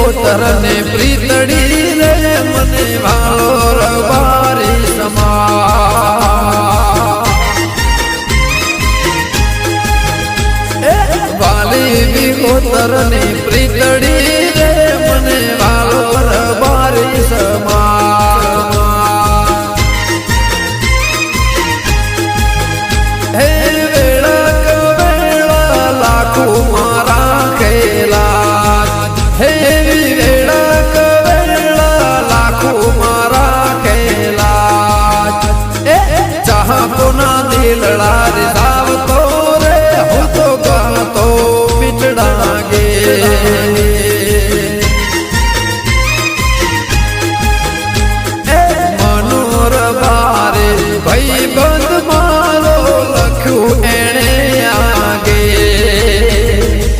વિગોતર ને પ્રીતડી રે મને ભાલો રબારી સમા વાલી વિગોતર ને પ્રીતડી